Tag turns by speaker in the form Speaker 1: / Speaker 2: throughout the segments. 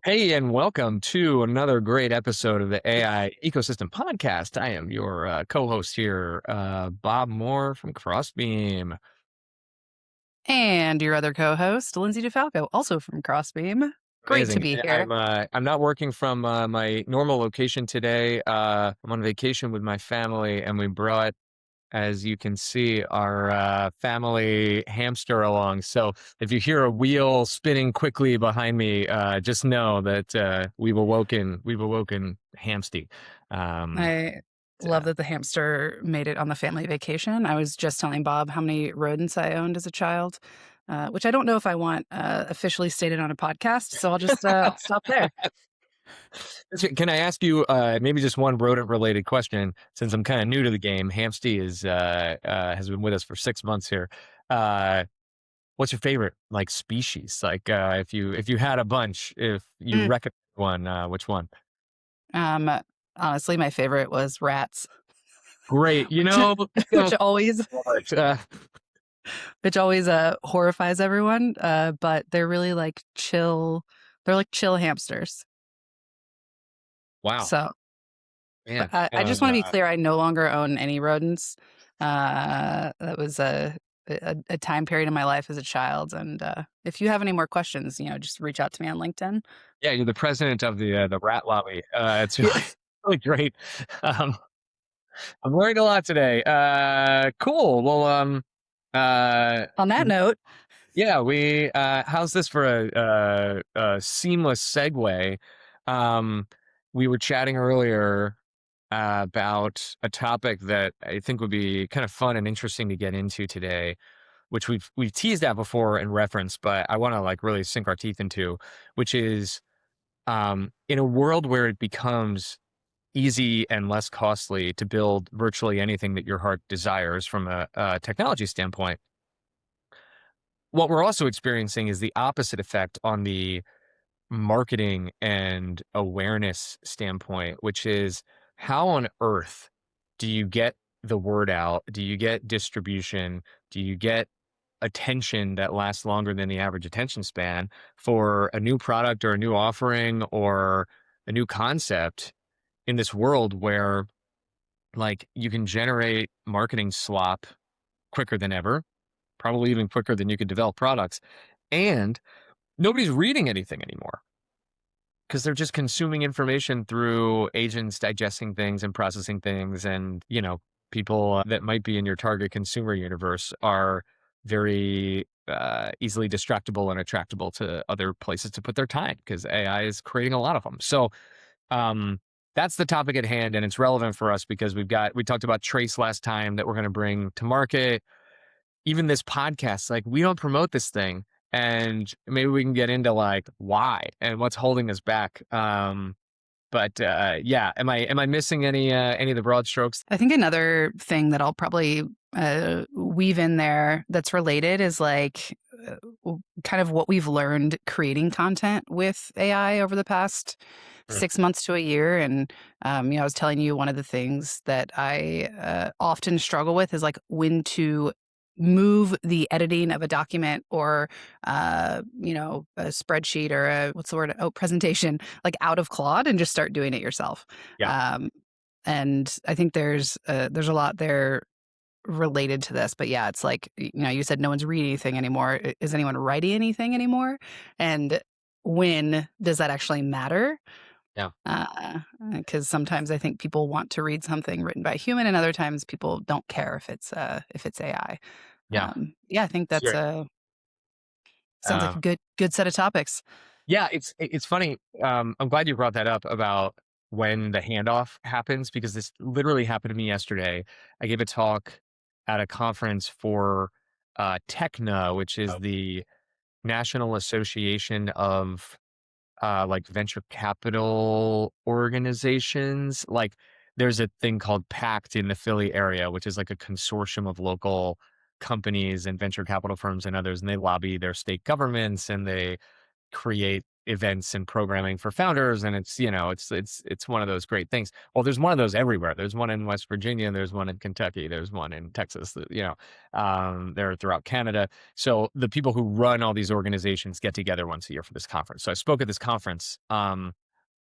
Speaker 1: Hey, and welcome to another great episode of the AI Ecosystem Podcast. I am your co-host here, Bob Moore from Crossbeam.
Speaker 2: And your other co-host, Lindsey DeFalco, also from Crossbeam. Great to
Speaker 1: Amazing.
Speaker 2: be here.
Speaker 1: I'm not working from my normal location today. I'm on vacation with my family, and we brought, as you can see, our family hamster along. So if you hear a wheel spinning quickly behind me, just know that we've awoken Hamsty. Um,
Speaker 2: I love
Speaker 1: uh,
Speaker 2: that the hamster made it on the family vacation. I was just telling Bob how many rodents I owned as a child, which I don't know if I want officially stated on a podcast. So I'll stop there.
Speaker 1: Can I ask you maybe just one rodent related question? Since I'm kind of new to the game, Hamsty is has been with us for 6 months here. Uh, what's your favorite like species? Like if you had a bunch, if you
Speaker 2: Mm.
Speaker 1: recommend one, which one?
Speaker 2: Um, Honestly, my favorite was rats,
Speaker 1: Great.
Speaker 2: which which always which always horrifies everyone. But they're really like chill. They're like chill hamsters.
Speaker 1: wow,
Speaker 2: So
Speaker 1: man.
Speaker 2: But I just wanna be clear, I no longer own any rodents. That was a time period in my life as a child, and, if you have any more questions, just reach out to me on LinkedIn.
Speaker 1: Yeah, you're the president of the rat lobby. It's
Speaker 2: Yeah.
Speaker 1: really, really great. Um, I'm learning a lot today. Cool. Well, uh,
Speaker 2: On that note,
Speaker 1: yeah, we how's this for a seamless segue? Um, we were chatting earlier about a topic that I think would be kind of fun and interesting to get into today, which we've teased at before in reference, but I want to like really sink our teeth into, which is in a world where it becomes easy and less costly to build virtually anything that your heart desires from a technology standpoint. What we're also experiencing is the opposite effect on the marketing and awareness standpoint, which is how on earth do you get the word out? Do you get distribution? Do you get attention that lasts longer than the average attention span for a new product or a new offering or a new concept in this world where like you can generate marketing slop quicker than ever, probably even quicker than you could develop products. And nobody's reading anything anymore because they're just consuming information through agents digesting things and processing things. And, people that might be in your target consumer universe are very easily distractible and attractable to other places to put their time because AI is creating a lot of them. So, um, that's the topic at hand, and it's relevant for us because we talked about Trace last time that we're going to bring to market. Even this podcast, like we don't promote this thing, and maybe we can get into like why and what's holding us back. But yeah, am I missing any of the broad strokes?
Speaker 2: I think another thing that I'll probably, weave in there that's related is, like, kind of what we've learned creating content with AI over the past
Speaker 1: Mm,
Speaker 2: 6 months to a year, and, I was telling you one of the things that I, often struggle with is, like, when to move the editing of a document or, a spreadsheet or a what's the word? Oh, presentation, like, out of Claude and just start doing it yourself.
Speaker 1: yeah,
Speaker 2: Um, and I think there's a lot there related to this, but yeah, it's like, you said no one's reading anything anymore. Is anyone writing anything anymore? And when does that actually matter?
Speaker 1: yeah,
Speaker 2: Because sometimes I think people want to read something written by a human, and other times people don't care if it's AI.
Speaker 1: yeah.
Speaker 2: Yeah, I think that's
Speaker 1: Sure.
Speaker 2: a sounds like a
Speaker 1: Um,
Speaker 2: good set of topics.
Speaker 1: yeah, it's funny. I'm glad you brought that up about when the handoff happens because this literally happened to me yesterday. I gave a talk at a conference for TECNA, which is the National Association of like venture capital organizations. Like there's a thing called PACT in the Philly area, which is like a consortium of local companies and venture capital firms and others, and they lobby their state governments and they create events and programming for founders, and it's, it's one of those great things. Well, there's one of those everywhere. There's one in West Virginia, there's one in Kentucky, there's one in Texas, they're throughout Canada. So the people who run all these organizations get together once a year for this conference. So I spoke at this conference on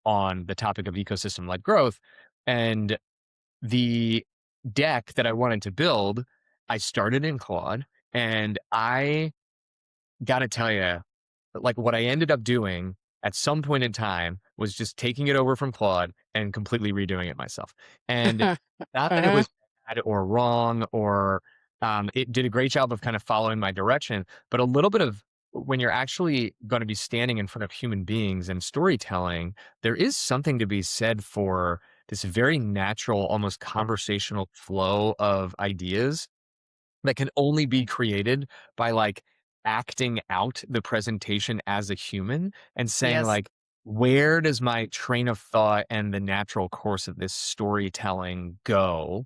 Speaker 1: the topic of ecosystem-led growth, and the deck that I wanted to build, I started in Claude, and I gotta tell you, like, what I ended up doing at some point in time was just taking it over from Claude and completely redoing it myself. And not that it
Speaker 2: Uh-huh.
Speaker 1: was bad or wrong, or it did a great job of kind of following my direction, but a little bit of, when you're actually going to be standing in front of human beings and storytelling, there is something to be said for this very natural, almost conversational flow of ideas that can only be created by, like, acting out the presentation as a human and saying,
Speaker 2: Yes.
Speaker 1: like, where does my train of thought and the natural course of this storytelling go?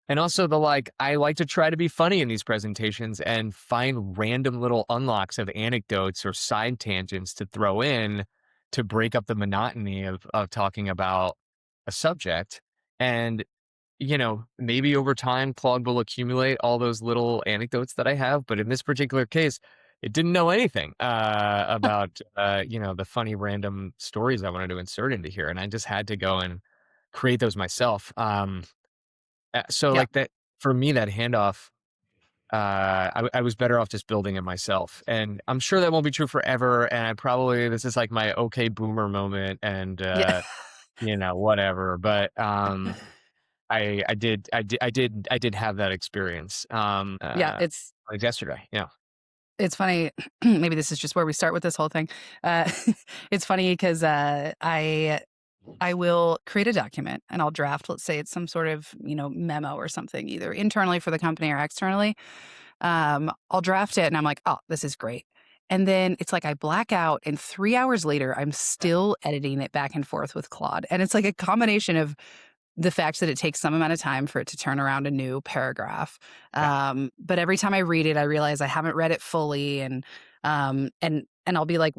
Speaker 1: And also the, like, I like to try to be funny in these presentations and find random little unlocks of anecdotes or side tangents to throw in to break up the monotony of talking about a subject. And maybe over time, Claude will accumulate all those little anecdotes that I have. But in this particular case, it didn't know anything about, the funny random stories I wanted to insert into here. And I just had to go and create those myself. So
Speaker 2: Yeah.
Speaker 1: like that, for me, that handoff, I was better off just building it myself. And I'm sure that won't be true forever. And this is like my okay boomer moment, and,
Speaker 2: Yeah.
Speaker 1: whatever. But, I did have that experience,
Speaker 2: Yeah,
Speaker 1: like yesterday. Yeah.
Speaker 2: it's funny. Maybe this is just where we start with this whole thing. Uh, it's funny because I will create a document and I'll draft, let's say it's some sort of, memo or something, either internally for the company or externally. I'll draft it and I'm like, "Oh, this is great." And then it's like I black out and 3 hours later, I'm still editing it back and forth with Claude. And it's like a combination of the fact that it takes some amount of time for it to turn around a new paragraph.
Speaker 1: Yeah.
Speaker 2: But every time I read it, I realize I haven't read it fully, and I'll be like,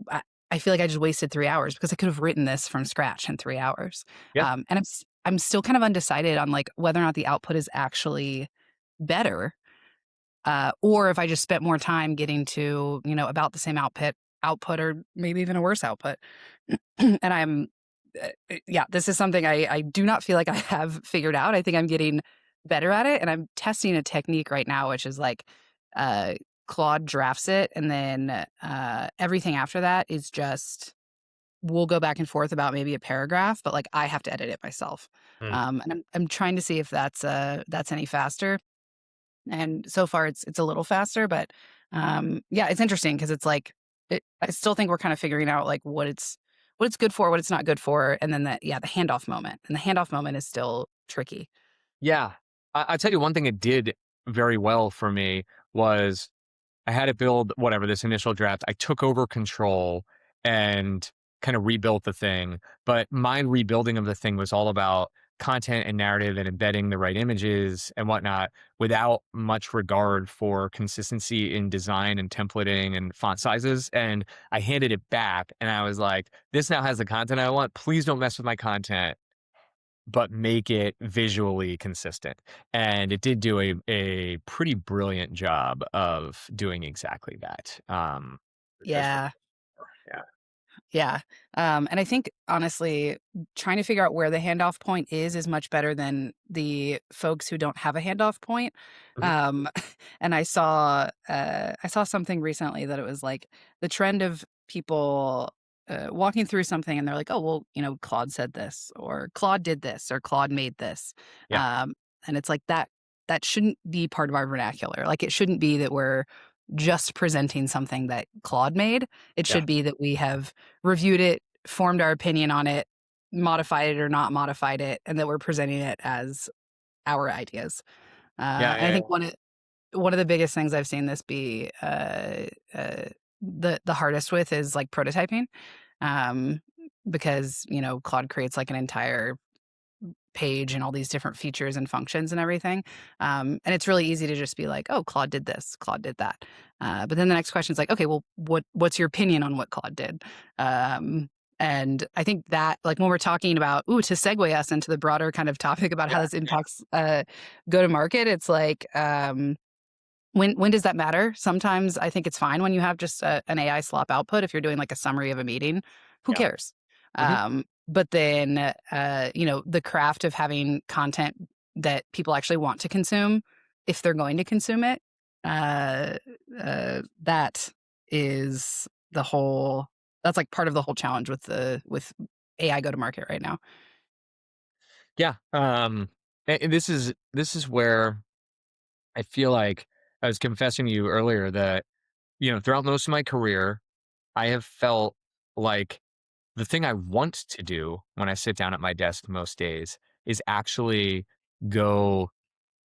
Speaker 2: I feel like I just wasted 3 hours because I could have written this from scratch in 3 hours.
Speaker 1: Yeah.
Speaker 2: And I'm still kind of undecided on, like, whether or not the output is actually better, or if I just spent more time getting to, about the same output or maybe even a worse output. And yeah, this is something I do not feel like I have figured out. I think I'm getting better at it, and I'm testing a technique right now, which is like, uh, Claude drafts it, and then, everything after that is just we'll go back and forth about maybe a paragraph, but, like, I have to edit it myself.
Speaker 1: Mm.
Speaker 2: And I'm trying to see if that's any faster, and so far it's a little faster, but, yeah, it's interesting because it's like I still think we're kind of figuring out, like, what it's good for, what it's not good for, and then the handoff moment, and the handoff moment is still tricky.
Speaker 1: Yeah. I'll tell you one thing it did very well for me was I had to build whatever this initial draft. I took over control and kind of rebuilt the thing. But my rebuilding of the thing was all about content and narrative and embedding the right images and whatnot, without much regard for consistency in design and templating and font sizes. And I handed it back and I was like, this now has the content I want. Please don't mess with my content, but make it visually consistent. And it did do a pretty brilliant job of doing exactly that, which I was really
Speaker 2: Yeah.
Speaker 1: yeah.
Speaker 2: Yeah. And I think honestly, trying to figure out where the handoff point is much better than the folks who don't have a handoff point.
Speaker 1: Mhm.
Speaker 2: Um, and I saw something recently that it was like the trend of people walking through something and they're like, oh well, Claude said this, or Claude did this, or Claude made this.
Speaker 1: Yeah,
Speaker 2: Um, and it's like that shouldn't be part of our vernacular. Like it shouldn't be that we're just presenting something that Claude made. It
Speaker 1: yeah,
Speaker 2: should be that we have reviewed it, formed our opinion on it, modified it or not modified it, and that we're presenting it as our ideas.
Speaker 1: yeah,
Speaker 2: And I
Speaker 1: yeah,
Speaker 2: think
Speaker 1: yeah.
Speaker 2: one of the biggest things I've seen this be the hardest with is like prototyping, um, because Claude creates like an entire page and all these different features and functions and everything. And it's really easy to just be like, "Oh, Claude did this, Claude did that." But then the next question is like, "Okay, well, what's your opinion on what Claude did?" Um, and I think that, like, when we're talking about, to segue us into the broader kind of topic about how
Speaker 1: Yeah.
Speaker 2: this impacts go to market, it's like, when does that matter? Sometimes I think it's fine when you have just an AI slop output if you're doing like a summary of a meeting. Who
Speaker 1: Yeah.
Speaker 2: cares?
Speaker 1: Hmm.
Speaker 2: But then, the craft of having content that people actually want to consume, if they're going to consume it, uh, that is the whole. That's like part of the whole challenge with AI go to market right now.
Speaker 1: Yeah. And this is where I feel like I was confessing to you earlier that, throughout most of my career, I have felt like the thing I want to do when I sit down at my desk most days is actually go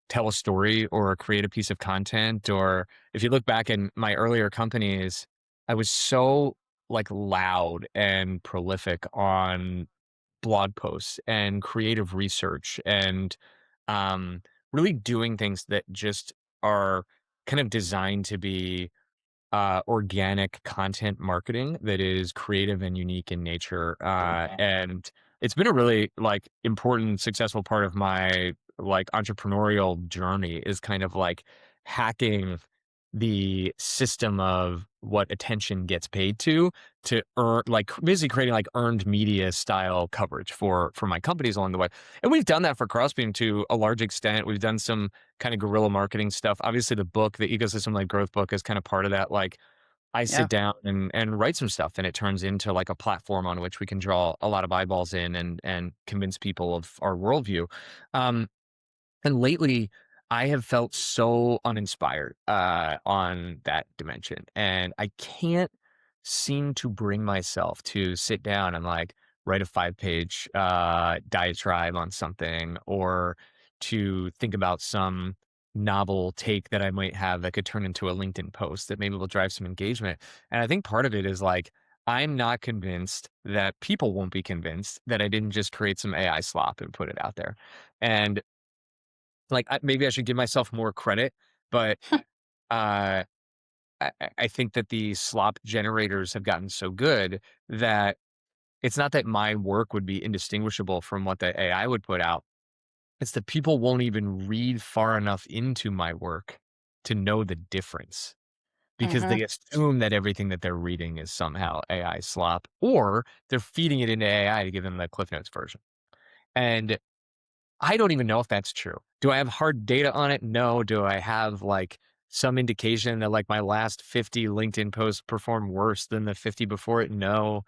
Speaker 1: tell a story or create a piece of content. Or if you look back in my earlier companies, I was so like loud and prolific on blog posts and creative research and um, really doing things that just are kind of designed to be organic content marketing that is creative and unique in nature. And it's been a really like important, successful part of my like entrepreneurial journey is kind of like hacking the system of what attention gets paid to earn like basically creating like earned media style coverage for my companies along the way. And we've done that for Crossbeam to a large extent. We've done some kind of guerrilla marketing stuff. Obviously, the book, the ecosystem like growth book, is kind of part of that. Like, I sit
Speaker 2: Yeah.
Speaker 1: down and write some stuff, and it turns into like a platform on which we can draw a lot of eyeballs in and convince people of our worldview. Um, and lately, I have felt so uninspired on that dimension, and I can't seem to bring myself to sit down and like write a 5-page diatribe on something, or to think about some novel take that I might have that could turn into a LinkedIn post that maybe will drive some engagement. And I think part of it is like I'm not convinced that people won't be convinced that I didn't just create some AI slop and put it out there. And like, maybe I should give myself more credit, but, uh, I think that the slop generators have gotten so good that it's not that my work would be indistinguishable from what the AI would put out. It's that people won't even read far enough into my work to know the difference because
Speaker 2: Hmm.
Speaker 1: they assume that everything that they're reading is somehow AI slop, or they're feeding it into AI to give them the Cliff Notes version. And I don't even know if that's true. Do I have hard data on it? No. Do I have like some indication that like my last 50 LinkedIn posts perform worse than the 50 before it? No.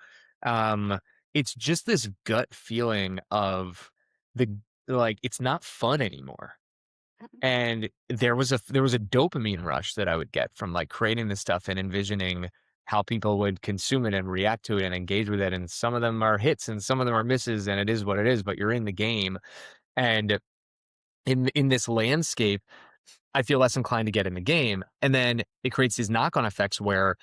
Speaker 1: Um, it's just this gut feeling of the like it's not fun anymore. And there was a dopamine rush that I would get from like creating this stuff and envisioning how people would consume it and react to it and engage with it. And some of them are hits and some of them are misses, and it is what it is, but you're in the game. And in this landscape, I feel less inclined to get in the game. And then it creates these knock-on effects where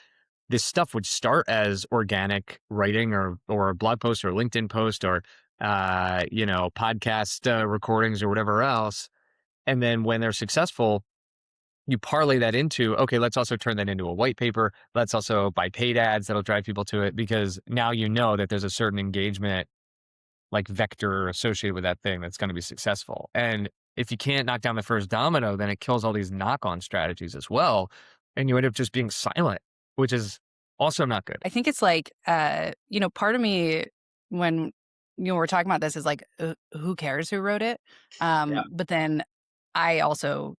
Speaker 1: this stuff would start as organic writing or a blog post or a LinkedIn post or podcast recordings or whatever else. And then when they're successful, you parlay that into, okay, let's also turn that into a white paper. Let's also buy paid ads that'll drive people to it because now you know that there's a certain engagement like vector associated with that thing that's going to be successful. And if you can't knock down the first domino, then it kills all these knock-on strategies as well, and you end up just being silent, which is also not good.
Speaker 2: I think it's like, part of me when we're talking about this is like, who cares who wrote it?
Speaker 1: Yeah.
Speaker 2: But then I also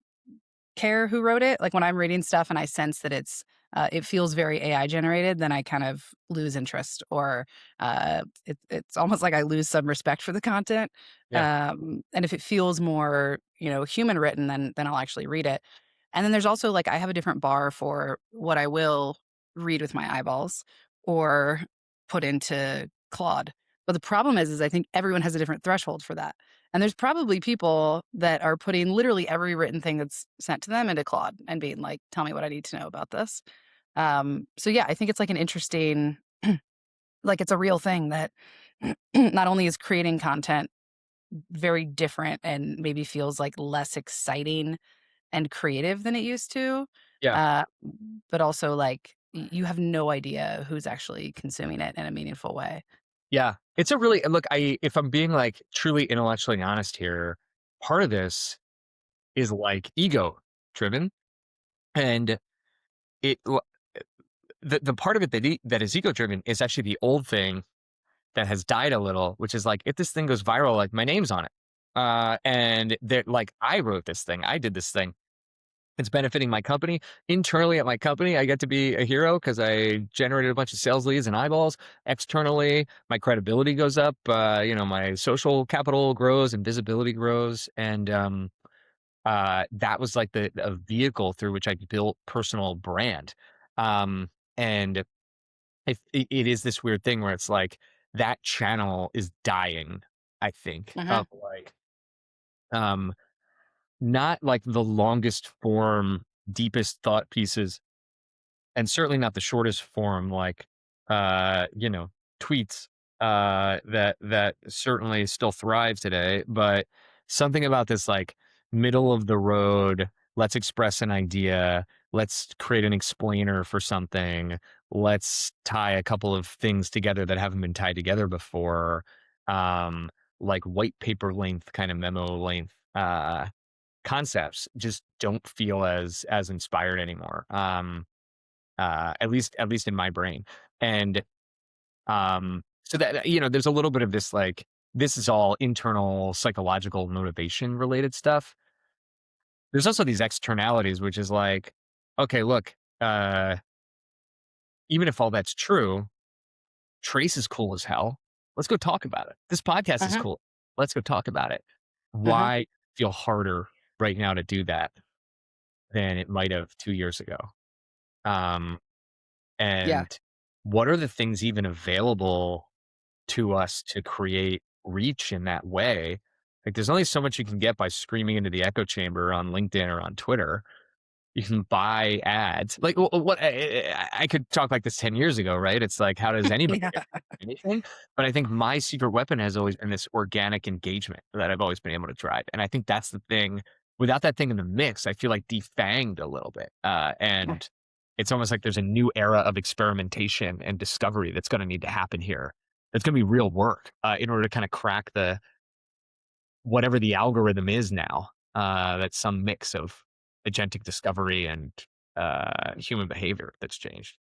Speaker 2: care who wrote it. Like when I'm reading stuff and I sense that it feels very AI generated, then I kind of lose interest, or it's almost like I lose some respect for the content.
Speaker 1: Yeah.
Speaker 2: And if it feels more, human written, then I'll actually read it. And then there's also like I have a different bar for what I will read with my eyeballs or put into Claude. But the problem is I think everyone has a different threshold for that. And there's probably people that are putting literally every written thing that's sent to them into Claude and being like, "Tell me what I need to know about this." So yeah, I think it's like an interesting, like it's a real thing that not only is creating content very different and maybe feels like less exciting and creative than it used to.
Speaker 1: Yeah.
Speaker 2: Uh, but also like you have no idea who's actually consuming it in a meaningful way.
Speaker 1: Yeah. It's a really look, if I'm being like truly intellectually honest here, part of this is like ego driven. And it the part of it that is ego driven is actually the old thing that has died a little, which is like if this thing goes viral, like my name's on it. And they're like, I wrote this thing, I did this thing. It's benefiting my company. Internally at my company, I get to be a hero because I generated a bunch of sales leads and eyeballs. Externally, my credibility goes up. My social capital grows and visibility grows. And that was like a vehicle through which I built personal brand. Um, and it is this weird thing where it's like that channel is dying, I think,
Speaker 2: Mhm.
Speaker 1: of like, um, not like the longest form, deepest thought pieces, and certainly not the shortest form like, tweets, that certainly still thrive today, but something about this, like, middle of the road, let's express an idea, let's create an explainer for something, let's tie a couple of things together that haven't been tied together before, um, like white paper length, kinda memo length, concepts just don't feel as inspired anymore. At least in my brain. And so that there's a little bit of this like this is all internal psychological motivation related stuff. There's also these externalities, which is like, okay, look, uh, even if all that's true, Trace is cool as hell. Let's go talk about it. This podcast is
Speaker 2: Mhm.
Speaker 1: cool. Let's go talk about it.
Speaker 2: Mhm.
Speaker 1: Why feel harder right now to do that than it might have 2 years ago? Um,
Speaker 2: Yeah.
Speaker 1: and what are the things even available to us to create reach in that way? Like, there's only so much you can get by screaming into the echo chamber on LinkedIn or on Twitter. You can buy ads. Like, what I could talk like this 10 years ago, right? It's like, how does anybody
Speaker 2: Yeah.
Speaker 1: get anything? But I think my secret weapon has always been this organic engagement that I've always been able to drive. And I think that's the thing. Without that thing in the mix, I feel like defanged a little bit. And it's almost like there's a new era of experimentation and discovery that's going to need to happen here. It's going to be real work in order to kind of crack the whatever the algorithm is now, that's some mix of agentic discovery and human behavior that's changed.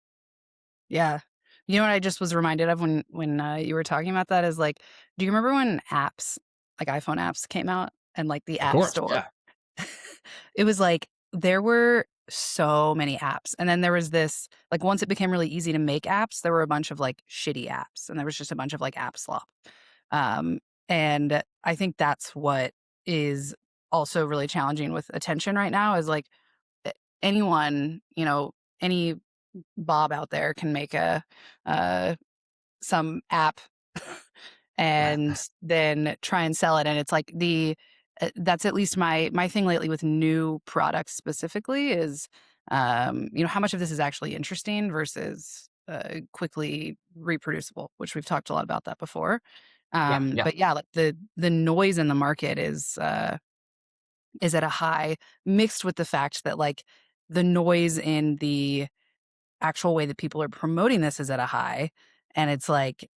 Speaker 2: Yeah. You know what I just was reminded of when you were talking about that is, like, do you remember when apps, like iPhone apps came out and, like, the
Speaker 1: Of
Speaker 2: App
Speaker 1: course,
Speaker 2: Store?
Speaker 1: yeah,
Speaker 2: It was like there were so many apps, and then there was this like, once it became really easy to make apps, there were a bunch of, like, shitty apps, and there was just a bunch of, like, app slop. Um, and I think that's what is also really challenging with attention right now is, like, a anyone, any Bob out there can make uh, some app and then try and sell it, and it's like that's at least my thing lately with new products specifically is, how much of this is actually interesting versus, quickly reproducible, which we've talked a lot about that before.
Speaker 1: yeah, yeah,
Speaker 2: But yeah, like the noise in the market is at a high, mixed with the fact that, like, the noise in the actual way that people are promoting this is at a high, and it's like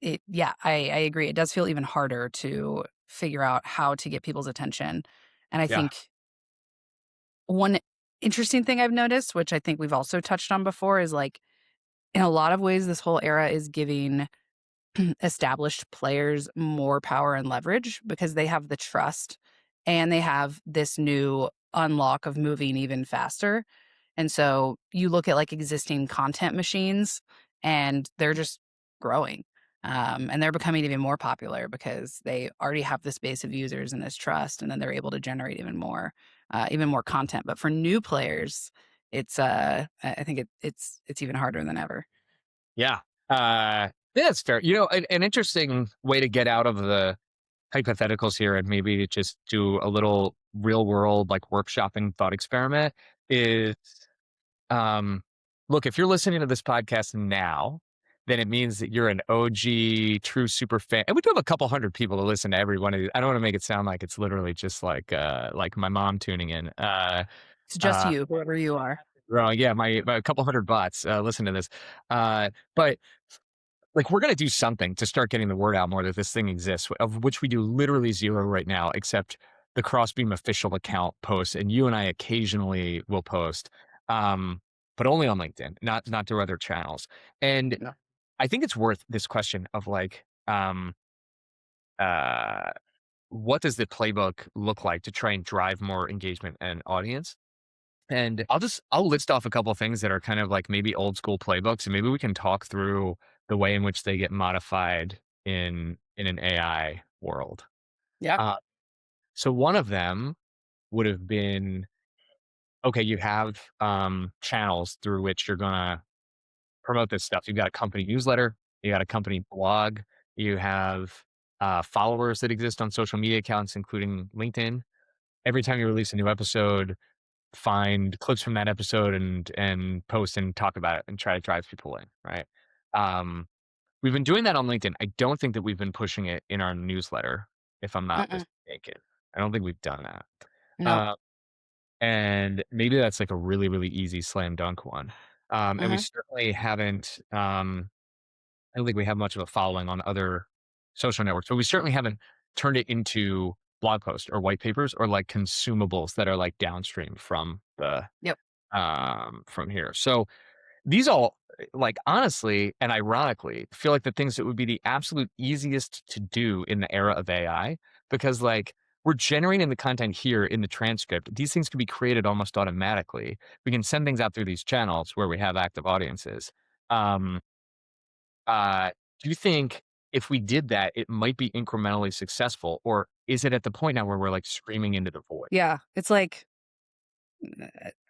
Speaker 2: I agree. It does feel even harder to figure out how to get people's attention. And I
Speaker 1: yeah,
Speaker 2: think one interesting thing I've noticed, which I think we've also touched on before, is like in a lot of ways, this whole era is giving established players more power and leverage because they have the trust and they have this new unlock of moving even faster. And so you look at like existing content machines and they're just growing. And they're becoming even more popular because they already have this base of users and this trust, and then they're able to generate even more content. But for new players, I think it's even harder than ever.
Speaker 1: yeah. Yeah, that's fair. An interesting way to get out of the hypotheticals here and maybe to just do a little real world like workshopping thought experiment is, um, look, if you're listening to this podcast now, then it means that you're an OG true super fan. And we do have a couple hundred people to listen to every one of these. I don't want to make it sound like it's literally just like my mom tuning in.
Speaker 2: It's just
Speaker 1: Uh,
Speaker 2: you, whoever you are.
Speaker 1: Wrong. Yeah, my a couple hundred bots listen to this. But like we're gonna do something to start getting the word out more that this thing exists, of which we do literally zero right now, except the Crossbeam official account posts, and you and I occasionally will post, um, but only on LinkedIn, not through other channels. And
Speaker 2: No.
Speaker 1: I think it's worth this question of like, uh, what does the playbook look like to try and drive more engagement and audience? And I'll list off a couple of things that are kind of like maybe old school playbooks, and maybe we can talk through the way in which they get modified in an AI world.
Speaker 2: Yeah.
Speaker 1: Uh, so one of them would have been, okay, you have channels through which you're gonna promote this stuff. You've got a company newsletter, you got a company blog, you have followers that exist on social media accounts, including LinkedIn. Every time you release a new episode, find clips from that episode and post and talk about it and try to drive people in, right? Um, we've been doing that on LinkedIn. I don't think that we've been pushing it in our newsletter, if I'm not
Speaker 2: Mm-mm.
Speaker 1: mistaken. I don't think we've done that.
Speaker 2: Nope.
Speaker 1: Uh, and maybe that's like a really, really easy slam dunk one. And we
Speaker 2: Mhm.
Speaker 1: certainly haven't, I don't think we have much of a following on other social networks, but we certainly haven't turned it into blog posts or white papers or like consumables that are like downstream from the
Speaker 2: Yep.
Speaker 1: from here. So these all, like, honestly and ironically, feel like the things that would be the absolute easiest to do in the era of AI because, like, we're generating the content here in the transcript. These things can be created almost automatically. We can send things out through these channels where we have active audiences. Um, do you think if we did that, it might be incrementally successful, or is it at the point now where we're like screaming into the void?
Speaker 2: Yeah. It's like,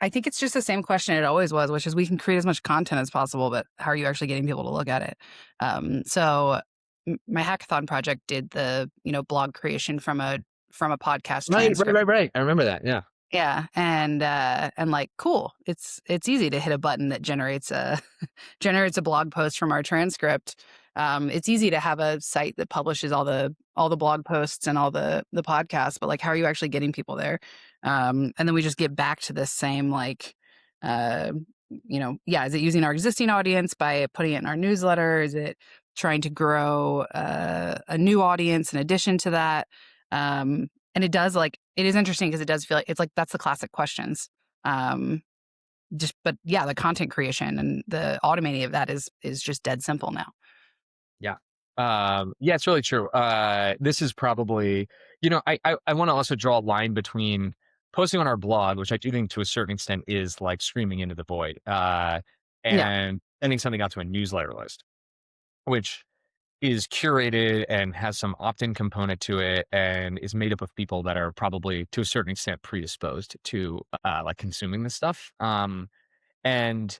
Speaker 2: I think it's just the same question it always was, which is we can create as much content as possible, but how are you actually getting people to look at it? My hackathon project did the, blog creation from a podcast
Speaker 1: Right, right,
Speaker 2: transcript.
Speaker 1: right, right. I remember that. Yeah.
Speaker 2: Yeah, and like, cool. It's easy to hit a button that generates a generates a blog post from our transcript. It's easy to have a site that publishes all the blog posts and all the podcasts, but like, how are you actually getting people there? And then we just get back to this same like, uh, yeah, is it using our existing audience by putting it in our newsletter? Is it trying to grow a new audience in addition to that? And it is interesting because it does feel like it's like that's the classic questions. Um, but yeah, the content creation and the automating of that is just dead simple now.
Speaker 1: Yeah. Yeah, it's really true. This is probably, I want to also draw a line between posting on our blog, which I do think to a certain extent is like screaming into the void,
Speaker 2: Yeah.
Speaker 1: and sending something out to a newsletter list, which is curated and has some opt-in component to it and is made up of people that are probably to a certain extent predisposed to like consuming this stuff. And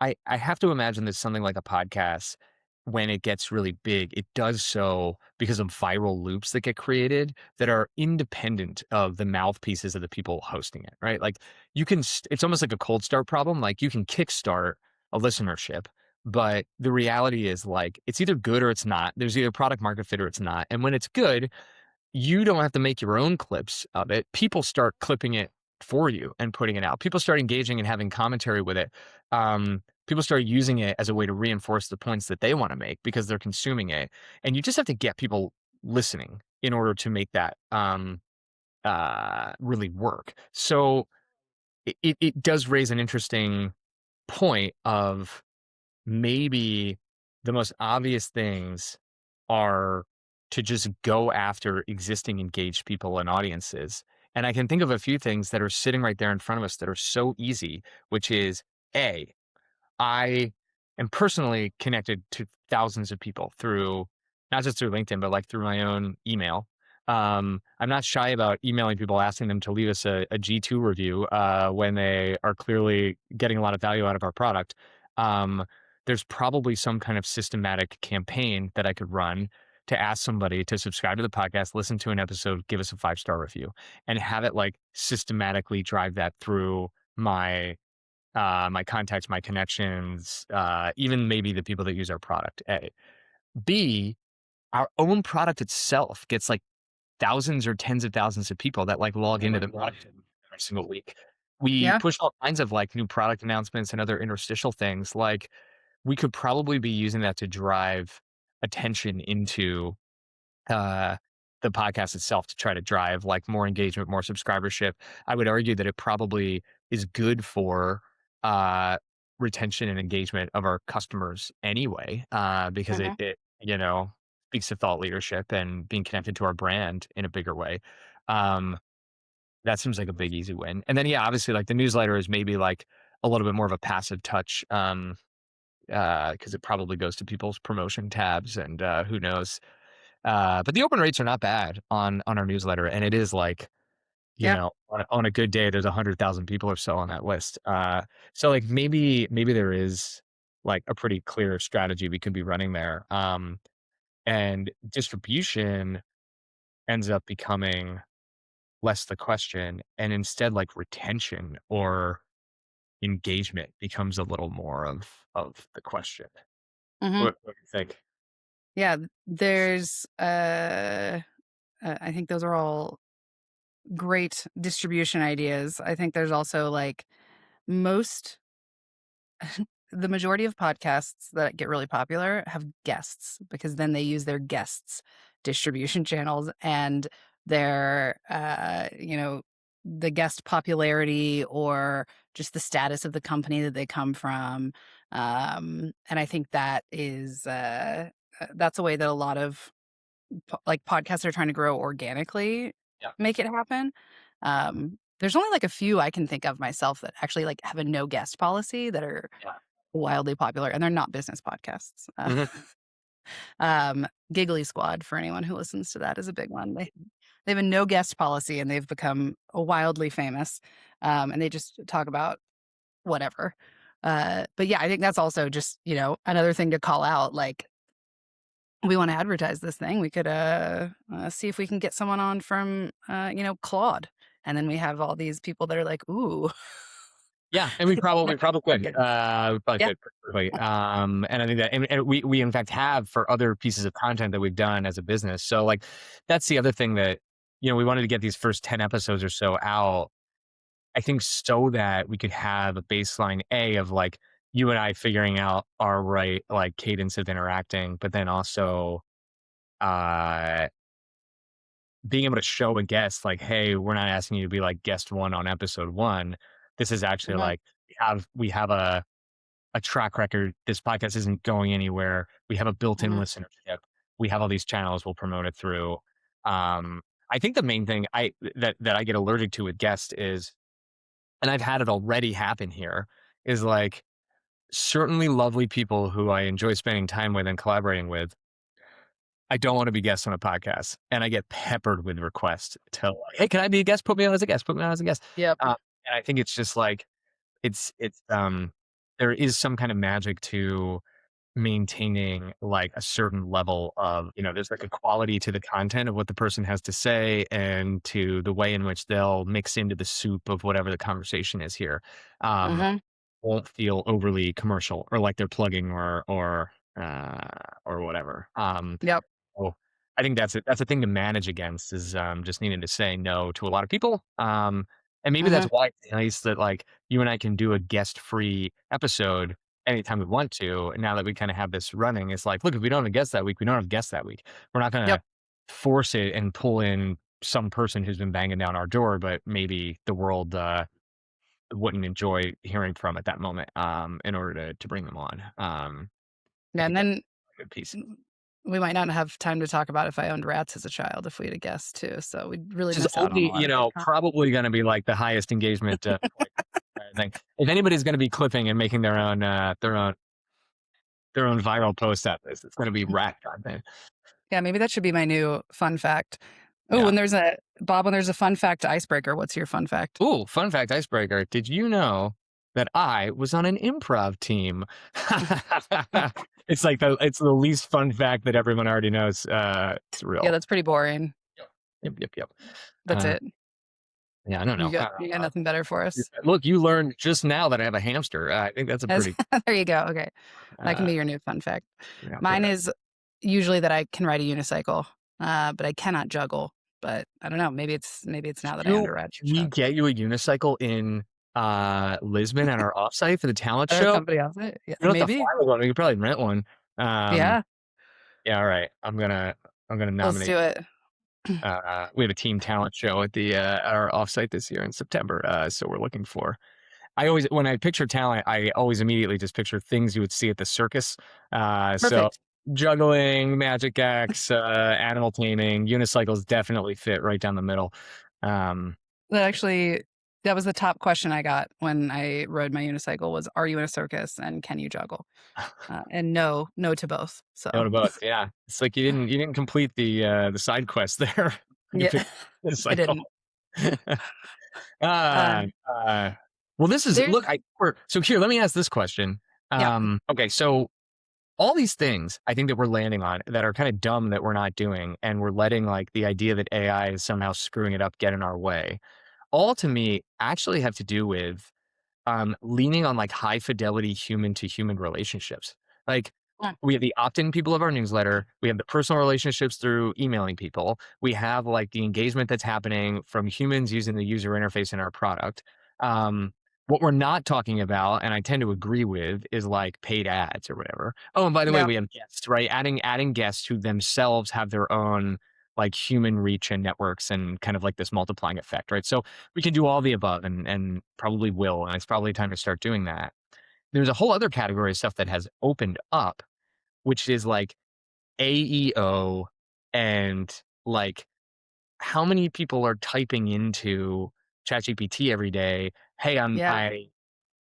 Speaker 1: I have to imagine that something like a podcast, when it gets really big, it does so because of viral loops that get created that are independent of the mouthpieces of the people hosting it, right? Like it's almost like a cold start problem. Like you can kickstart a listenership, but the reality is like it's either good or it's not. There's either product market fit or it's not. And when it's good, you don't have to make your own clips of it. People start clipping it for you and putting it out. People start engaging and having commentary with it. People start using it as a way to reinforce the points that they want to make because they're consuming it. And you just have to get people listening in order to make that really work. So it does raise an interesting point of maybe the most obvious things are to just go after existing engaged people and audiences. And I can think of a few things that are sitting right there in front of us that are so easy, which is A, I am personally connected to thousands of people through not just through LinkedIn, but like through my own email. I'm not shy about emailing people, asking them to leave us a G2 review when they are clearly getting a lot of value out of our product. Um, there's probably some kind of systematic campaign that I could run to ask somebody to subscribe to the podcast, listen to an episode, give us a 5-star review, and have it like systematically drive that through my my contacts, my connections, even maybe the people that use our product. A. B, our own product itself gets like thousands or tens of thousands of people that like log into the product every single week. We
Speaker 2: Yeah.
Speaker 1: push all kinds of like new product announcements and other interstitial things. Like we could probably be using that to drive attention into uh, the podcast itself to try to drive like more engagement, more subscribership. I would argue that it probably is good for uh, retention and engagement of our customers anyway, because
Speaker 2: Mhm.
Speaker 1: it speaks to thought leadership and being connected to our brand in a bigger way. Um, that seems like a big easy win. And then yeah, obviously like the newsletter is maybe like a little bit more of a passive touch. Because it probably goes to people's promotion tabs and who knows, but the open rates are not bad on our newsletter, and it is like,
Speaker 2: Yeah.
Speaker 1: on a good day, there's 100,000 people or so on that list. So like maybe there is like a pretty clear strategy we could be running there. And distribution ends up becoming less the question, and instead like retention or engagement becomes a little more of the question.
Speaker 2: Mhm.
Speaker 1: What do you think?
Speaker 2: Yeah, there's, I think those are all great distribution ideas. I think there's also, like, most the majority of podcasts that get really popular have guests because then they use their guests' distribution channels and their, the guest popularity or just the status of the company that they come from. And I think that's a way that a lot of like podcasts are trying to grow organically,
Speaker 1: Yeah,
Speaker 2: make it happen. There's only like a few I can think of myself that actually like have a no guest policy that are
Speaker 1: yeah.
Speaker 2: wildly popular, and they're not business podcasts.
Speaker 1: Mhm.
Speaker 2: Giggly Squad, for anyone who listens to that, is a big one. They have a no guest policy, and they've become wildly famous, and they just talk about whatever. But yeah, I think that's also just, another thing to call out, like, we wanna advertise this thing, we could, see if we can get someone on from, Claude, and then we have all these people that are like, "Ooh."
Speaker 1: Yeah, and we probably could. We probably
Speaker 2: Yeah.
Speaker 1: could pretty quickly. And I think that, and we in fact have for other pieces of content that we've done as a business. So like, that's the other thing that we wanted to get these first 10 episodes or so out. I think so that we could have a baseline of like you and I figuring out our right like cadence of interacting, but then also uh being able to show a guest like, hey, we're not asking you to be like guest one on episode one. This is actually
Speaker 2: Mhm,
Speaker 1: like we have a track record. This podcast isn't going anywhere. We have a built-in
Speaker 2: mhm,
Speaker 1: listenership. We have all these channels we'll promote it through. Um, I think the main thing that I get allergic to with guests is, and I've had it already happen here, is like certainly lovely people who I enjoy spending time with and collaborating with. I don't want to be guests on a podcast, and I get peppered with requests to like, hey, can I be a guest? Put me on as a guest. Put me on as a guest.
Speaker 2: yep,
Speaker 1: And I think it's just like it's there is some kind of magic to maintaining like a certain level of, there's like a quality to the content of what the person has to say and to the way in which they'll mix into the soup of whatever the conversation is here. Um,
Speaker 2: mhm,
Speaker 1: won't feel overly commercial or like they're plugging or whatever.
Speaker 2: yep,
Speaker 1: So I think that's a thing to manage against is just needing to say no to a lot of people. And maybe that's
Speaker 2: mhm,
Speaker 1: why it's nice that like you and I can do a guest free episode anytime we want to. And now that we kind of have this running, it's like, look, if we don't have a guest that week, we don't have guests that week. We're not going
Speaker 2: yep.
Speaker 1: to force it and pull in some person who's been banging down our door, but maybe the world wouldn't enjoy hearing from at that moment in order to bring them on. I
Speaker 2: Yeah, and
Speaker 1: think that's
Speaker 2: then
Speaker 1: a good piece.
Speaker 2: mm, we might not have time to talk about if I owned rats as a child if we had a guest too, so we'd really
Speaker 1: Which is
Speaker 2: miss out on a
Speaker 1: only,
Speaker 2: lot of good content.
Speaker 1: probably gonna be, like, the highest engagement, point thing. If anybody's gonna be clipping and making their own viral post at this, it's gonna be rat content.
Speaker 2: Yeah, maybe that should be my new fun fact. Oh,
Speaker 1: Yeah.
Speaker 2: when there's a fun fact icebreaker, what's your fun fact?
Speaker 1: Ooh, fun fact icebreaker. Did you know that I was on an improv team? It's the least fun fact that everyone already knows, it's
Speaker 2: Yeah,
Speaker 1: real.
Speaker 2: that's pretty boring.
Speaker 1: Yep, yep, yep.
Speaker 2: That's
Speaker 1: Uh
Speaker 2: it.
Speaker 1: Yeah, I don't know.
Speaker 2: You got nothing better for us?
Speaker 1: Look, you learned just now that I have a hamster. I think that's a
Speaker 2: As
Speaker 1: pretty,
Speaker 2: there you go, okay. That can
Speaker 1: uh,
Speaker 2: be your new fun fact.
Speaker 1: yeah,
Speaker 2: Mine is usually that I can ride a unicycle, but I cannot juggle, but I don't know, maybe it's now that I
Speaker 1: you can we
Speaker 2: shot.
Speaker 1: get you a unicycle in Lisbon at our offsite for the talent
Speaker 2: Other
Speaker 1: show?
Speaker 2: company else it? Yeah,
Speaker 1: You don't have to fly
Speaker 2: maybe.
Speaker 1: with one. We could probably rent one. Um,
Speaker 2: Yeah,
Speaker 1: yeah, all right. I'm gonna
Speaker 2: let's
Speaker 1: nominate.
Speaker 2: do it.
Speaker 1: We have a team talent show at the our offsite this year in September. So we're looking for. I always, when I picture talent, I always immediately just picture things you would see at the circus. So
Speaker 2: Perfect.
Speaker 1: juggling, magic acts, animal taming, unicycles definitely fit right down the middle. Um,
Speaker 2: That actually that was the top question I got when I rode my unicycle was, "Are you in a circus and can you juggle?" And no, no to both,
Speaker 1: no
Speaker 2: so
Speaker 1: to both. Yeah, it's like you didn't complete the side quest there. You
Speaker 2: yeah,
Speaker 1: picked the
Speaker 2: I
Speaker 1: cycle.
Speaker 2: didn't.
Speaker 1: uh,
Speaker 2: Um,
Speaker 1: uh, well, this is
Speaker 2: there's
Speaker 1: look. So here, let me ask this question.
Speaker 2: yeah,
Speaker 1: Okay, so all these things I think that we're landing on that are kind of dumb that we're not doing, and we're letting like the idea that AI is somehow screwing it up get in our way. All to me actually have to do with leaning on like high fidelity human to human relationships. Like
Speaker 2: yeah,
Speaker 1: we have the opt-in people of our newsletter. We have the personal relationships through emailing people. We have like the engagement that's happening from humans using the user interface in our product. Um, what we're not talking about, and I tend to agree with, is like paid ads or whatever. Oh, and by the way,
Speaker 2: yeah,
Speaker 1: we have guests, right? Adding guests who themselves have their own like human reach and networks and kind of like this multiplying effect, right? So we can do all the above and probably will, and it's probably time to start doing that. There's a whole other category of stuff that has opened up, which is like AEO and like how many people are typing into ChatGPT every day, "Hey,
Speaker 2: yeah,
Speaker 1: I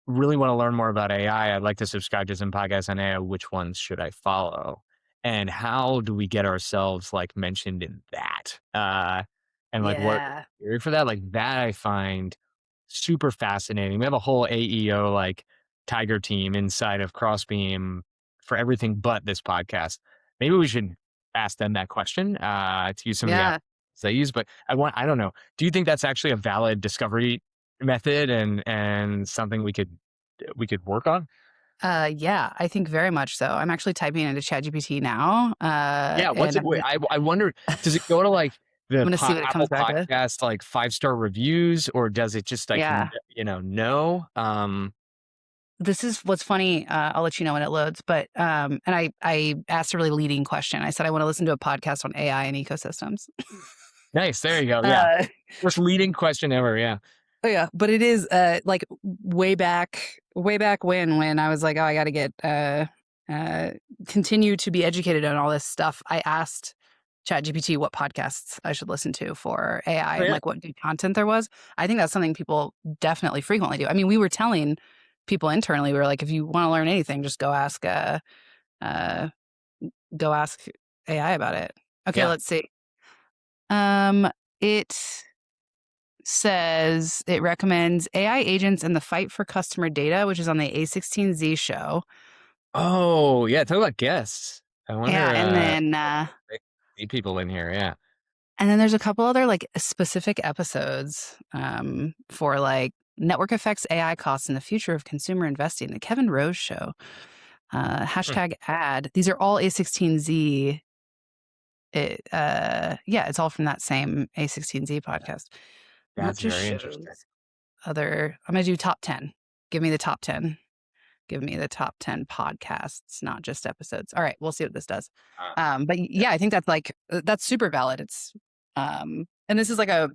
Speaker 1: really want to learn more about AI. I'd like to subscribe to some podcasts on AI. Which ones should I follow? And how do we get ourselves like mentioned in that? And like what
Speaker 2: yeah,
Speaker 1: theory for that? Like that I find super fascinating. We have a whole AEO like tiger team inside of Crossbeam for everything but this podcast. Maybe we should ask them that question to use some of the apps
Speaker 2: yeah.
Speaker 1: they use. But I don't know. Do you think that's actually a valid discovery method and something we could work on?
Speaker 2: Yeah, I think very much so. I'm actually typing into ChatGPT now,
Speaker 1: Yeah, what's
Speaker 2: and
Speaker 1: it wait, I wonder, does it go to, like,
Speaker 2: I'm
Speaker 1: the
Speaker 2: gonna
Speaker 1: po
Speaker 2: see what it
Speaker 1: Apple
Speaker 2: comes back with.
Speaker 1: Podcast, like, five-star reviews, or does it just, like,
Speaker 2: Yeah.
Speaker 1: know?
Speaker 2: This is what's funny, I'll let you know when it loads, but, and I asked a really leading question. I said, "I wanna listen to a podcast on AI and ecosystems."
Speaker 1: Nice, there you go, yeah.
Speaker 2: Uh,
Speaker 1: First leading question ever, yeah.
Speaker 2: oh, yeah, but it is, like, way back when I was like, "Oh, I gotta get, uh, continue to be educated on all this stuff," I asked ChatGPT what podcasts I should listen to for AI
Speaker 1: Oh,
Speaker 2: and,
Speaker 1: yeah.
Speaker 2: like, what good content there was. I think that's something people definitely frequently do. I mean, we were telling people internally, we were like, "If you wanna learn anything, just uh, go ask AI about it." Okay,
Speaker 1: Yeah.
Speaker 2: let's see. Um, it says it recommends AI agents and the fight for customer data, which is on the A16Z show.
Speaker 1: Oh, yeah, talk about guests. I
Speaker 2: Yeah,
Speaker 1: wonder, they see people in here, yeah.
Speaker 2: and then there's a couple other like specific episodes for like network effects, AI costs, and the future of consumer investing. The Kevin Rose show.
Speaker 1: Hmm,
Speaker 2: Hashtag ad. These are all A16Z. Yeah, it's all from that same A16Z podcast. And that
Speaker 1: that's
Speaker 2: just
Speaker 1: very interesting.
Speaker 2: shows other. I'm gonna do top 10. Give me the top 10. Give me the top 10 podcasts, not just episodes. All right, we'll see what this does.
Speaker 1: Uh,
Speaker 2: But
Speaker 1: yeah,
Speaker 2: yeah, I think that's like that's super valid. It's and this is like a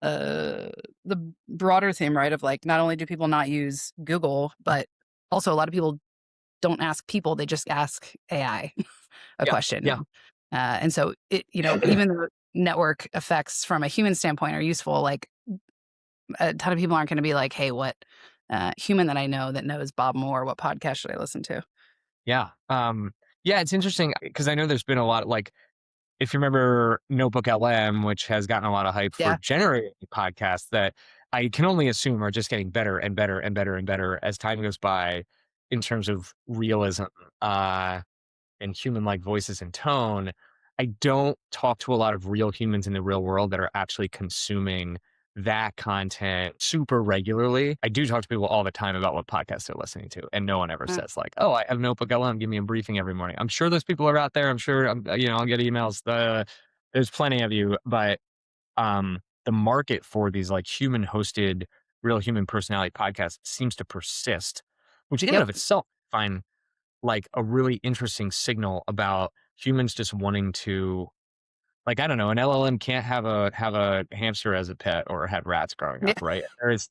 Speaker 2: the broader theme, right? Of like not only do people not use Google, but also a lot of people don't ask people; they just ask AI a
Speaker 1: yeah,
Speaker 2: question
Speaker 1: yeah.
Speaker 2: now. And so it, even the network effects from a human standpoint are useful. Like a ton of people aren't going to be like, "Hey, what human that I know that knows Bob Moore? What podcast should I listen to?"
Speaker 1: Yeah, yeah, it's interesting because I know there's been a lot like if you remember Notebook LM, which has gotten a lot of hype for
Speaker 2: Yeah,
Speaker 1: generating podcasts that I can only assume are just getting better and better and better and better as time goes by in terms of realism uh, and human like voices and tone. I don't talk to a lot of real humans in the real world that are actually consuming that content super regularly. I do talk to people all the time about what podcasts they're listening to, and no one ever
Speaker 2: Mm,
Speaker 1: says like, "Oh, I have Notebook LM, give me a briefing every morning." I'm sure those people are out there. I'm sure, I'll get emails. There's plenty of you, but the market for these like human hosted, real human personality podcasts seems to persist, which in and
Speaker 2: yep.
Speaker 1: of itself I find like a really interesting signal about humans just wanting to, like, I don't know, an LLM can't have a hamster as a pet or had rats growing
Speaker 2: Yeah.
Speaker 1: up, right?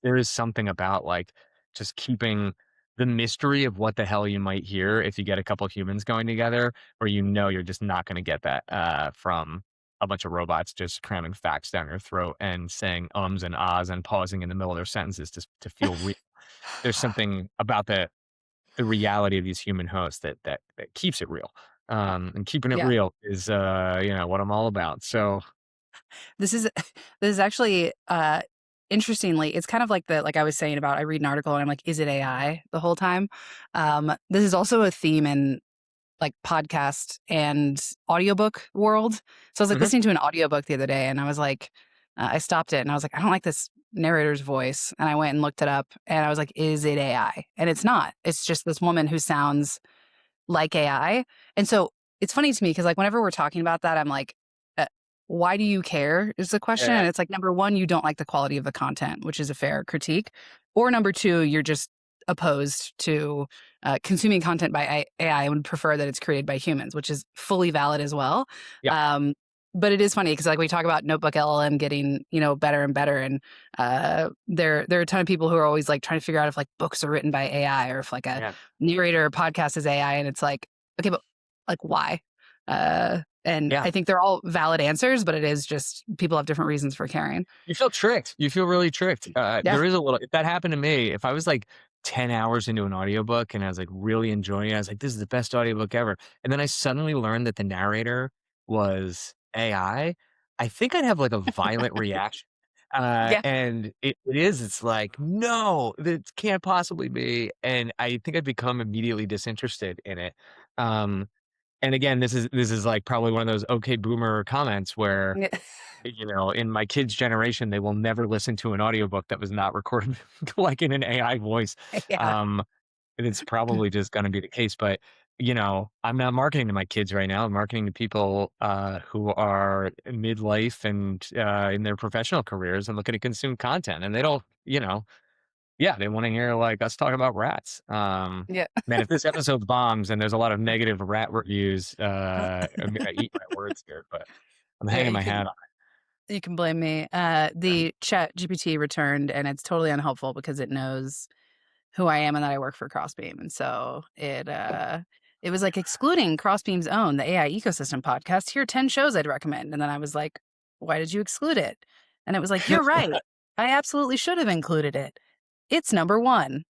Speaker 1: There is something about like just keeping the mystery of what the hell you might hear if you get a couple humans going together, where you're just not going to get that from a bunch of robots just cramming facts down your throat and saying ums and ahs and pausing in the middle of their sentences to feel real. There's something about the reality of these human hosts that keeps it real. And keeping it
Speaker 2: Yeah.
Speaker 1: real is what I'm all about. So
Speaker 2: This is this is actually, interestingly, it's kind of like like I was saying about I read an article and I'm like, "Is it AI?" the whole time. This is also a theme in, like, podcast and audiobook world. So I was, like,
Speaker 1: mhm,
Speaker 2: listening to an audiobook the other day, and I was like, I stopped it, and I was like, "I don't like this narrator's voice," and I went and looked it up, and I was like, "Is it AI?" And it's not. It's just this woman who sounds like AI. And so it's funny to me because, like, whenever we're talking about that, I'm like, uh, why do you care? Is the question.
Speaker 1: yeah,
Speaker 2: And it's like, number one, you don't like the quality of the content, which is a fair critique. Or number two, you're just opposed to consuming content by AI and would prefer that it's created by humans, which is fully valid as well.
Speaker 1: yeah,
Speaker 2: Um, but it is funny because, like, we talk about Notebook LLM getting, better and better, and there are a ton of people who are always like trying to figure out if like books are written by AI or if like a
Speaker 1: yeah,
Speaker 2: narrator or podcast is AI, and it's like, okay, but like why? And
Speaker 1: yeah.
Speaker 2: I think they're all valid answers, but it is just people have different reasons for caring.
Speaker 1: You feel tricked. You feel really tricked.
Speaker 2: Yeah.
Speaker 1: There is a little if that happened to me, if I was like 10 hours into an audiobook and I was like really enjoying it, I was like, this is the best audiobook ever. And then I suddenly learned that the narrator was I think I'd have like a violent reaction.
Speaker 2: Yeah.
Speaker 1: And it's like, no, that can't possibly be. And I think I'd become immediately disinterested in it. Um, and again, this is like probably one of those okay boomer comments where
Speaker 2: Yeah.
Speaker 1: in my kids' generation, they will never listen to an audiobook that was not recorded like in an AI voice.
Speaker 2: Yeah.
Speaker 1: Um, and it's probably just gonna be the case. But, I'm not marketing to my kids right now. I'm marketing to people who are in midlife and in their professional careers and looking to consume content. And they don't, yeah, they want to hear like us talk about rats.
Speaker 2: Yeah.
Speaker 1: Man, if this episode bombs and there's a lot of negative rat reviews, I'm gonna eat my words here, but I'm
Speaker 2: Yeah,
Speaker 1: hanging my hat on.
Speaker 2: you can blame me. The chat GPT returned, and it's totally unhelpful because it knows who I am and that I work for Crossbeam. And so it was like excluding Crossbeam's own, the AI ecosystem podcast. Here are 10 shows I'd recommend. And then I was like, why did you exclude it? And it was like, you're right. I absolutely should have included it. It's number one.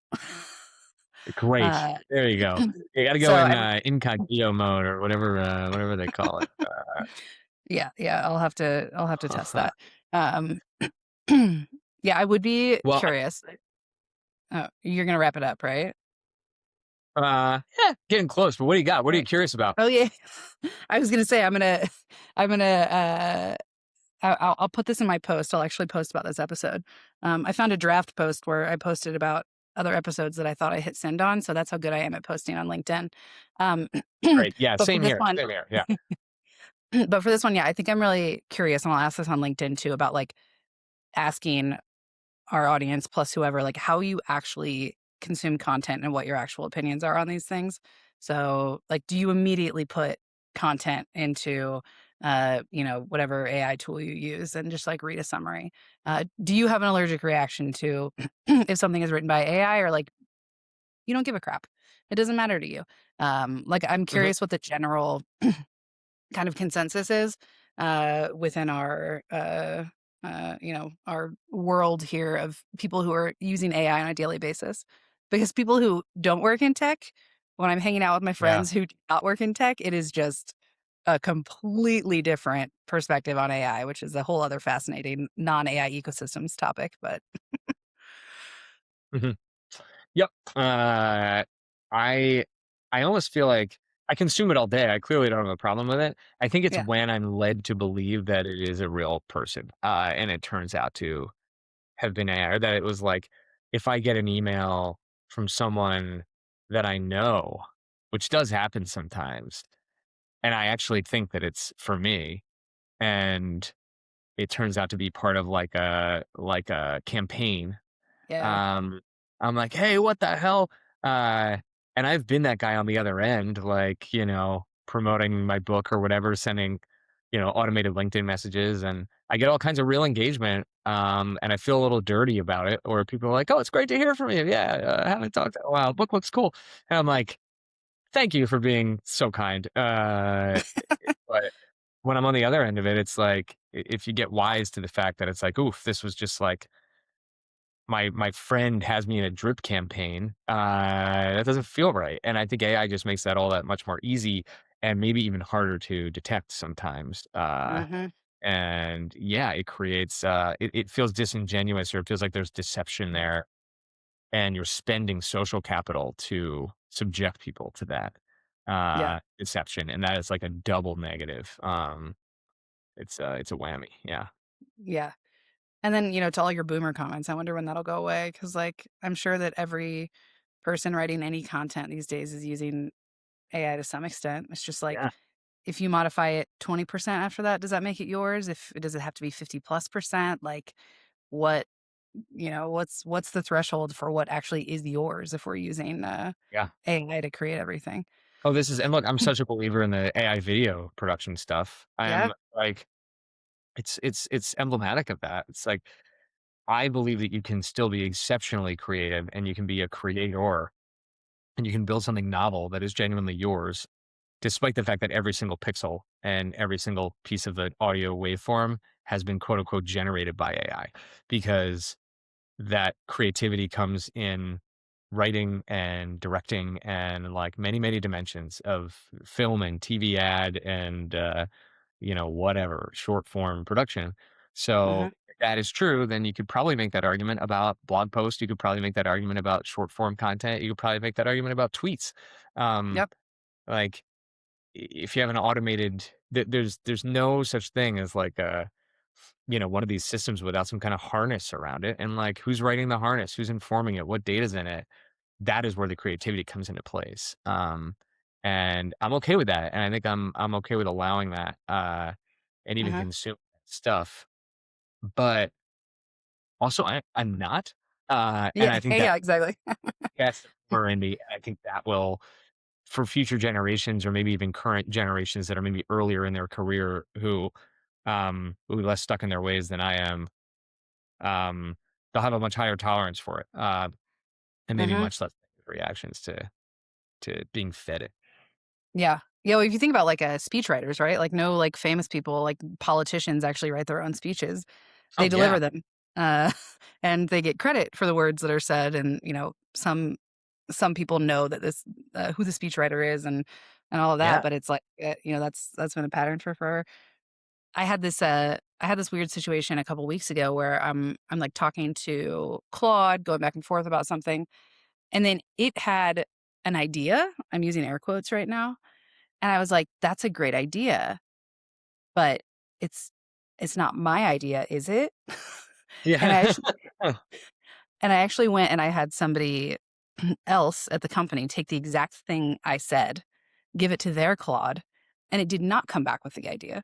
Speaker 1: Great.
Speaker 2: uh,
Speaker 1: There you go. You gotta
Speaker 2: so
Speaker 1: go in,
Speaker 2: I,
Speaker 1: incognito mode or whatever they call it.
Speaker 2: yeah, I'll have to test that. Um, yeah, I would be
Speaker 1: Well,
Speaker 2: curious. Oh, you're going to wrap it up, right?
Speaker 1: yeah, getting close, but what do you got? What are you
Speaker 2: Right.
Speaker 1: curious about?
Speaker 2: Oh yeah. I was gonna say I'm gonna I'll put this in my post. I'll actually post about this episode. I found a draft post where I posted about other episodes that I thought I hit send on. So that's how good I am at posting on LinkedIn. Um,
Speaker 1: Great. Yeah,
Speaker 2: but for
Speaker 1: same
Speaker 2: this
Speaker 1: here,
Speaker 2: one,
Speaker 1: same here, yeah.
Speaker 2: but for this one, yeah, I think I'm really curious, and I'll ask this on LinkedIn too about like asking our audience plus whoever, like how you actually consume content and what your actual opinions are on these things. So, like, do you immediately put content into, whatever AI tool you use and just like read a summary? Do you have an allergic reaction to if something is written by AI, or like you don't give a crap? It doesn't matter to you. Like, I'm
Speaker 1: Mhm,
Speaker 2: curious what the general kind of consensus is within our world here of people who are using AI on a daily basis. Because people who don't work in tech, when I'm hanging out with my
Speaker 1: yeah.
Speaker 2: friends who do not work in tech, it is just a completely different perspective on AI, which is a whole other fascinating non AI ecosystems topic. But
Speaker 1: Mhm. Yep. I I almost feel like I consume it all day. I clearly don't have a problem with it. I think it's
Speaker 2: yeah,
Speaker 1: when I'm led to believe that it is a real person, and it turns out to have been AI, or that it was like, if I get an email from someone that I know, which does happen sometimes, and I actually think that it's for me, and it turns out to be part of like a campaign.
Speaker 2: Yeah.
Speaker 1: um, I'm like, "Hey, what the hell?" Uh, and I've been that guy on the other end, like, promoting my book or whatever, sending, automated LinkedIn messages, and I get all kinds of real engagement, and I feel a little dirty about it, or people are like, "Oh, it's great to hear from you. Yeah, I haven't talked in a while. Book looks cool." And I'm like, "Thank you for being so kind." But when I'm on the other end of it, it's like, if you get wise to the fact that it's like, "Oof, this was just like my friend has me in a drip campaign," that doesn't feel right, and I think AI just makes that all that much more easy and maybe even harder to detect sometimes,
Speaker 2: Mhm.
Speaker 1: and yeah, it creates, it feels disingenuous, or it feels like there's deception there, and you're spending social capital to subject people to that,
Speaker 2: Yeah.
Speaker 1: deception, and that is like a double negative. It's a whammy, yeah.
Speaker 2: Yeah. And then, to all your boomer comments, I wonder when that'll go away. Because, like, I'm sure that every person writing any content these days is using AI to some extent. It's just like,
Speaker 1: Yeah.
Speaker 2: if you modify it 20% after that, does that make it yours? If does it have to be 50+%? Like, what what's the threshold for what actually is yours if we're using,
Speaker 1: Yeah.
Speaker 2: AI to create everything?
Speaker 1: Oh, this is, and look, I'm such a believer in the AI video production stuff.
Speaker 2: Yeah.
Speaker 1: I'm like, it's emblematic of that. It's like, I believe that you can still be exceptionally creative, and you can be a creator, and you can build something novel that is genuinely yours, despite the fact that every single pixel and every single piece of the audio waveform has been quote unquote generated by AI, because that creativity comes in writing and directing, and like many, many dimensions of film and TV ad and, whatever, short form production. So
Speaker 2: Mhm.
Speaker 1: if that is true, then you could probably make that argument about blog posts. You could probably make that argument about short form content. You could probably make that argument about tweets. Um,
Speaker 2: Yep.
Speaker 1: like, if you have an automated, there's no such thing as like a, one of these systems without some kind of harness around it. And like, who's writing the harness? Who's informing it? What data's in it? That is where the creativity comes into place. And I'm okay with that. And I think I'm okay with allowing that, and even
Speaker 2: Mhm.
Speaker 1: consume stuff. But also, I'm not. And
Speaker 2: Yeah.
Speaker 1: I think that
Speaker 2: Yeah, exactly.
Speaker 1: that's more in me. I think that will, for future generations, or maybe even current generations that are maybe earlier in their career, who are less stuck in their ways than I am, um, they'll have a much higher tolerance for it, and maybe
Speaker 2: Mhm.
Speaker 1: much less reactions to being fed it.
Speaker 2: Yeah. Yeah, well, if you think about, like, speech writers, right? Like, no, like, famous people, like, politicians actually write their own speeches. They
Speaker 1: Oh
Speaker 2: deliver
Speaker 1: yeah,
Speaker 2: them, uh, and they get credit for the words that are said, and, some people know that this who the speechwriter is and all of that,
Speaker 1: yeah,
Speaker 2: but it's like, that's been a pattern for forever. I had this weird situation a couple weeks ago where I'm, like, talking to Claude, going back and forth about something, and then it had an idea. I'm using air quotes right now, and I was like, "That's a great idea, but it's it's not my idea, is it?" And I
Speaker 1: yeah.
Speaker 2: actually and I actually went and I had somebody else at the company take the exact thing I said, give it to their Claude, and it did not come back with the idea.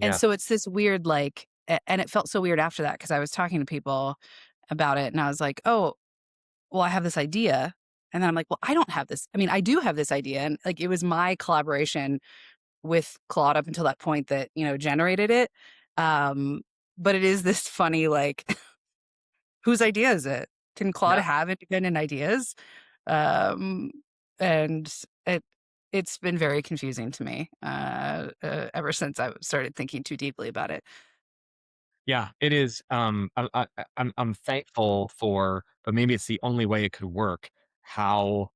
Speaker 2: And
Speaker 1: Yeah,
Speaker 2: so it's this weird, like and it felt so weird after that because I was talking to people about it, and I was like, "Oh, well, I have this idea." And then I'm like, "Well, I don't have this." I mean, I do have this idea, and, like, it was my collaboration with Claude up until that point that, generated it. Um, but it is this funny, like, whose idea is it? Can Claude
Speaker 1: yeah.
Speaker 2: have independent ideas? Um, and it it's been very confusing to me, ever since I started thinking too deeply about it.
Speaker 1: Yeah, it is. I'm thankful for, but maybe it's the only way it could work. How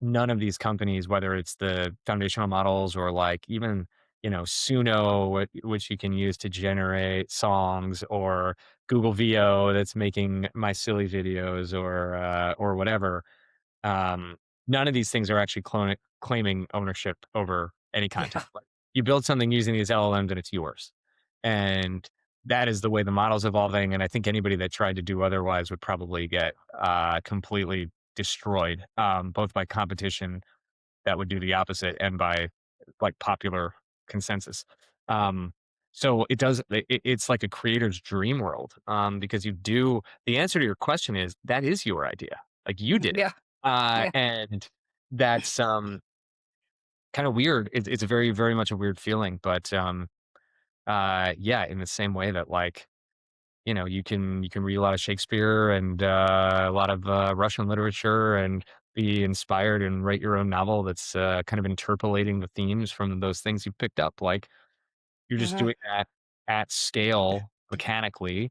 Speaker 1: none of these companies, whether it's the foundational models or like even, Suno, which you can use to generate songs, or Google VO that's making my silly videos, or whatever. Um, None of these things are actually claiming ownership over any
Speaker 2: Yeah.
Speaker 1: content. Like, you build something using these LLMs, and it's yours. And that is the way the model's evolving, and I think anybody that tried to do otherwise would probably get, completely destroyed, both by competition that would do the opposite and by, like, popular consensus. Um, so it does it's like a creator's dream world, because you do the answer to your question is, that is your idea. Like, you did it.
Speaker 2: Yeah, yeah.
Speaker 1: And that's, kinda weird. It's very, very much a weird feeling, but, yeah, in the same way that, like, you can read a lot of Shakespeare and, a lot of, Russian literature and be inspired and write your own novel that's, kind of interpolating the themes from those things you picked up. Like, you're just
Speaker 2: Uh-huh.
Speaker 1: doing that at scale mechanically,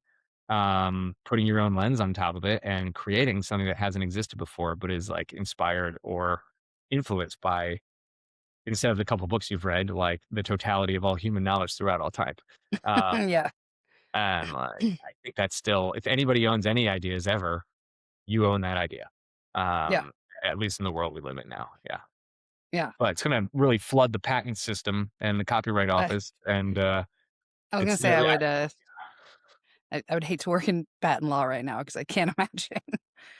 Speaker 1: putting your own lens on top of it and creating something that hasn't existed before, but is, like, inspired or influenced by, instead of the couple books you've read, like, the totality of all human knowledge throughout all time. Uh
Speaker 2: Yeah,
Speaker 1: and, like, I think that's still, if anybody owns any ideas ever, you own that idea.
Speaker 2: yeah,
Speaker 1: Um, at least in the world we live in now, yeah.
Speaker 2: yeah.
Speaker 1: But it's gonna really flood the patent system and the copyright
Speaker 2: I
Speaker 1: office, and,
Speaker 2: I was gonna
Speaker 1: it's
Speaker 2: say I
Speaker 1: yeah,
Speaker 2: would, I would hate to work in patent law right now because I can't imagine,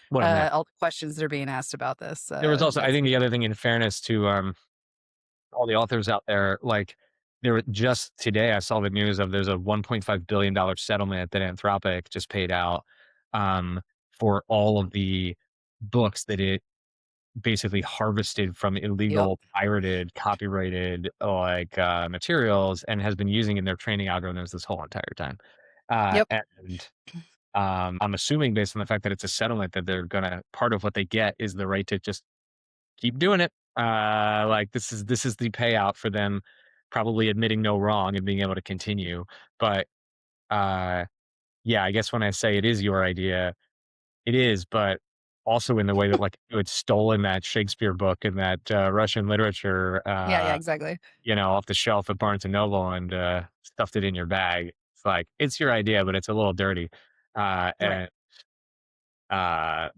Speaker 1: what a mess.
Speaker 2: all the questions that are being asked about this,
Speaker 1: There was also, I
Speaker 2: that's
Speaker 1: think, the other thing, in fairness to, all the authors out there, like, there were just today, I saw the news of, there's a $1.5 billion settlement that Anthropic just paid out, um, for all of the books that it basically harvested from
Speaker 2: Yep,
Speaker 1: illegal, pirated, copyrighted, like, materials, and has been using in their training algorithms this whole entire time.
Speaker 2: yep,
Speaker 1: And I'm assuming, based on the fact that it's a settlement, that they're gonna, part of what they get is the right to just keep doing it. Like, this is the payout for them probably admitting no wrong and being able to continue. But, uh, yeah, I guess when I say it is your idea, it is, but also in the way that, like, you had stolen that Shakespeare book and that, Russian literature,
Speaker 2: yeah, yeah, exactly.
Speaker 1: off the shelf at Barnes& and Noble, and, stuffed it in your bag. It's like, it's your idea, but it's a little dirty.
Speaker 2: Right.
Speaker 1: And,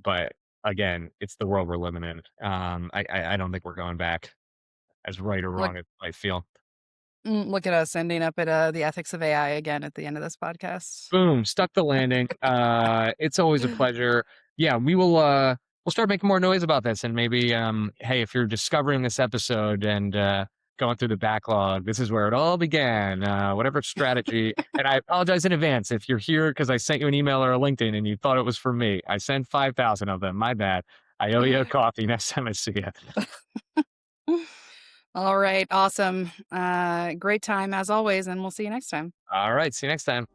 Speaker 1: but again, it's the world we're living in. I don't think we're going back, as right or
Speaker 2: Look
Speaker 1: wrong as I feel.
Speaker 2: look at us ending up at, the ethics of AI again at the end of this podcast.
Speaker 1: Boom, stuck the landing. It's always a pleasure. Yeah, we'll start making more noise about this, and maybe, hey, if you're discovering this episode and, going through the backlog, this is where it all began. Whatever strategy, and I apologize in advance if you're here because I sent you an email or a LinkedIn and you thought it was for me. I sent 5,000 of them. My bad. I owe you a coffee next time I see you.
Speaker 2: All right, awesome. Great time as always, and we'll see you next time.
Speaker 1: All right, see you next time.